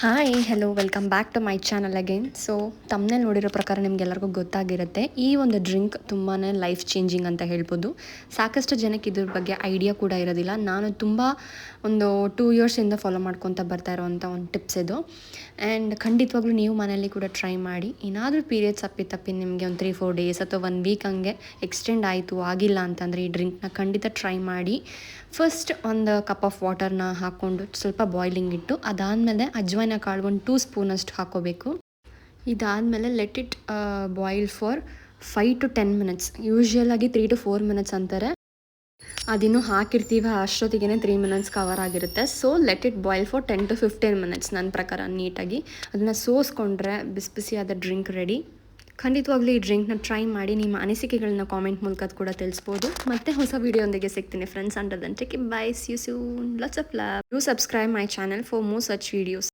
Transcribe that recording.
Hi hello welcome back to my channel again. So ತಮ್ಮನೇಲಿ ನೋಡಿರೋ ಪ್ರಕಾರ ನಿಮ್ಗೆಲ್ಲರಿಗೂ ಗೊತ್ತಾಗಿರುತ್ತೆ, ಈ ಒಂದು ಡ್ರಿಂಕ್ ತುಂಬಾ ಲೈಫ್ ಚೇಂಜಿಂಗ್ ಅಂತ ಹೇಳ್ಬೋದು. ಸಾಕಷ್ಟು ಜನಕ್ಕೆ ಇದ್ರ ಬಗ್ಗೆ ಐಡಿಯಾ ಕೂಡ ಇರೋದಿಲ್ಲ. ನಾನು ತುಂಬ ಒಂದು 2 ಇಯರ್ಸಿಂದ ಫಾಲೋ ಮಾಡ್ಕೊತ ಬರ್ತಾ ಇರೋವಂಥ ಒಂದು ಟಿಪ್ಸ್ ಇದು. ಆ್ಯಂಡ್ ಖಂಡಿತವಾಗ್ಲೂ ನೀವು ಮನೇಲಿ ಕೂಡ ಟ್ರೈ ಮಾಡಿ. ಏನಾದರೂ ಪೀರಿಯಡ್ಸ್ ತಪ್ಪಿ ನಿಮಗೆ ಒಂದು 3-4 ಡೇಸ್ ಅಥವಾ 1 ವೀಕ್ ಹಂಗೆ ಎಕ್ಸ್ಟೆಂಡ್ ಆಯಿತು ಆಗಿಲ್ಲ ಅಂತಂದರೆ ಈ ಡ್ರಿಂಕ್ನ ಖಂಡಿತ ಟ್ರೈ ಮಾಡಿ. ಫಸ್ಟ್ ಒಂದು ಕಪ್ ಆಫ್ ವಾಟರ್ನ ಹಾಕ್ಕೊಂಡು ಸ್ವಲ್ಪ ಬಾಯ್ಲಿಂಗ್ ಇಟ್ಟು, ಅದಾದಮೇಲೆ ಅಜ್ವೈನ ಕಾಳು ಒಂದು 2 ಸ್ಪೂನಷ್ಟು ಹಾಕ್ಕೋಬೇಕು. ಇದಾದಮೇಲೆ let it boil for 5 to 10 minutes. ಯೂಶ್ವಲಾಗಿ 3 to 4 ಮಿನಿಟ್ಸ್ ಅಂತಾರೆ. ಅದಿನ್ನೂ ಹಾಕಿರ್ತೀವಿ ಅಷ್ಟೊತ್ತಿಗೆ 3 ಮಿನಿಟ್ಸ್ ಕವರ್ ಆಗಿರುತ್ತೆ. So let it boil for 10 to 15 minutes. ನನ್ನ ಪ್ರಕಾರ ನೀಟಾಗಿ ಅದನ್ನು ಸೋಸ್ಕೊಂಡ್ರೆ ಬಿಸಿ ಬಿಸಿಯಾದ ಡ್ರಿಂಕ್ ರೆಡಿ. ಖಂಡಿತವಾಗ್ಲೂ ಈ ಡ್ರಿಂಕ್ನ ಟ್ರೈ ಮಾಡಿ. ನಿಮ್ಮ ಅನಿಸಿಕೆಗಳನ್ನ ಕಾಮೆಂಟ್ ಮೂಲಕ ಕೂಡ ತಿಳಿಸ್ಬೋದು. ಮತ್ತೆ ಹೊಸ ವೀಡಿಯೋದೊಂದಿಗೆ ಸಿಗ್ತೀನಿ friends. Until then take bye, see you soon, lots of love. Do subscribe my channel for more such videos.